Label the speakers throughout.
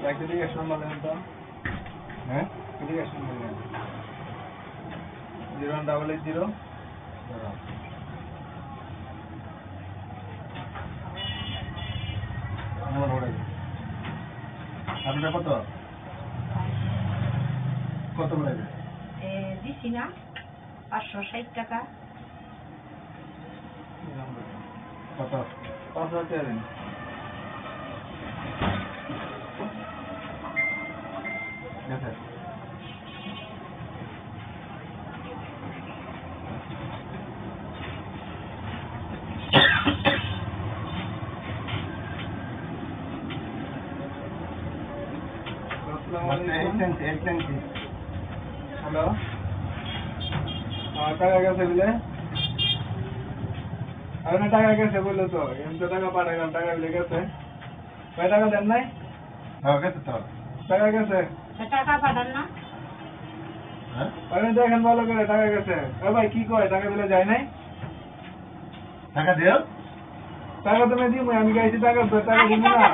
Speaker 1: Application বলেন তো হ্যাঁ application বলেন 01880 নম্বর ওরে আপনার কত কত বলে
Speaker 2: দিছি না 560 টাকা
Speaker 1: কত 500 টাকা দেন Yes, हेलो টাকা গেছে বলে আপনি টাকা গেছে বললো তো এমনি টাকা পাঠাইলাম টাকা বলে গেছে কয় টাকা দেন নাই হ্যাঁ গেছে তো টাকা গেছে
Speaker 2: টাকা পাঠান না
Speaker 1: হ্যাঁ আপনি দেখেন ভালো করে টাকা গেছে এ ভাই কি কয় টাকা বলে যায় নাই টাকা দিও টাকা তুমি দিমু আমি গাইছি টাকা তো টাকা দিমু না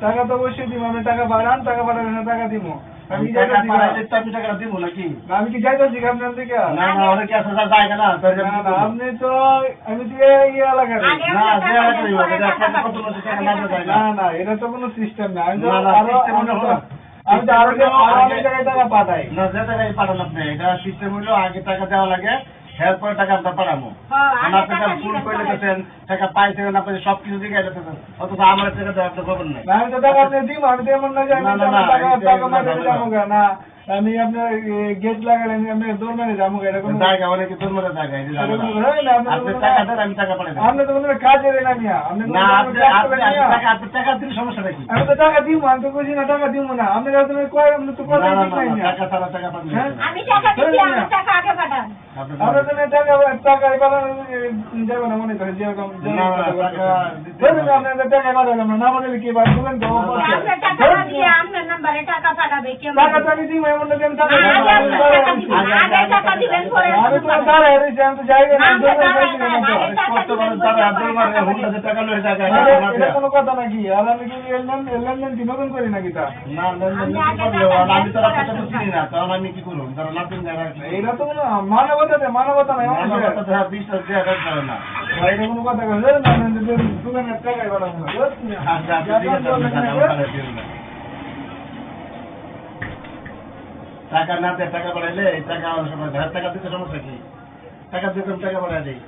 Speaker 1: টাকা তো অবশ্যই দিমু আমি টাকা বাড়ান টাকা বাড়ালে না টাকা দিমু আমি টাকা পাঠাইলে তো আমি টাকা দিমু নাকি না আমি কি যাইতাছি আপনার থেকে না না ওরে কি আসলে যায় না তার জন্য না আপনি তো আমি তো এই এলাকার না যে এলাকার এটা আপনার কত লোক টাকা না যায় না না এটা তো কোনো সিস্টেম না আমি আমি তো আরো জায়গায় টাকা পাঠাই না যে টাকায় পাঠান আপনি এটা সিস্টেম হলো আগে টাকা দেওয়া লাগে এরপর টাকা আপনার পাঠাবো আপনার ফুল করে দিতেছেন টাকা পাইছেন আপনাদের সবকিছু দিকে দিতেছেন অথচ আমার টাকা দেওয়ার তো খবর নেই আমি তো টাকা আপনি দিব আমি তো এমন না যে না আমি আপনার গেট লাগালে আমি দৌড় মেরে যাবো এটা কোনো জায়গা অনেকে দৌড় মেরে জায়গা আপনি টাকা দেন আমি টাকা পাঠাই আপনি তো কোনো কাজে দেন আমি আপনি টাকা দিলে সমস্যা নাকি আমি তো টাকা দিব আমি তো বুঝি না টাকা দিব না আপনি তুমি কয় আমি তো কথা দিই না টাকা ছাড়া টাকা পাবেন
Speaker 2: আমি টাকা দিছি আমার টাকা আগে পাঠান
Speaker 1: আমরা তো টাকা পাঠানো যাবে না মনে করেন যেরকম আপনাদের টাকা পাঠালাম না পাঠালে কি বার বলেন
Speaker 2: টাকা দিয়ে আপনার নাম্বারে টাকা পাঠাবে কেমন
Speaker 1: টাকা টাকা দিই এমন না আমি টাকা
Speaker 2: আগে টাকা দিবেন পরে
Speaker 1: আমি তো দাঁড়া এসে আমি তো যাইবে না কত বড় দাঁড়া আব্দুল মারে হুন্ডা টাকা লয়ে টাকা এটা কোনো কথা নাকি আর আমি কি লেনদেন কি নতুন করি নাকি তা না লেনদেন করলেও আমি তো আপনাকে তো চিনি না কারণ আমি কি করব কারণ নতুন জায়গা এইটা তো কোনো মানবতা নাই মানবতা তো বিশ্বাস দেয়া যাবে না বাইরে কোনো কথা কইলে না তুমি না টাকাই বাড়াবো না আচ্ছা টাকা না টাকা বাড়াইলে এই টাকা অনেক সময় টাকা দিতে সমস্যা কি টাকা দিতে টাকা বাড়াই দেয়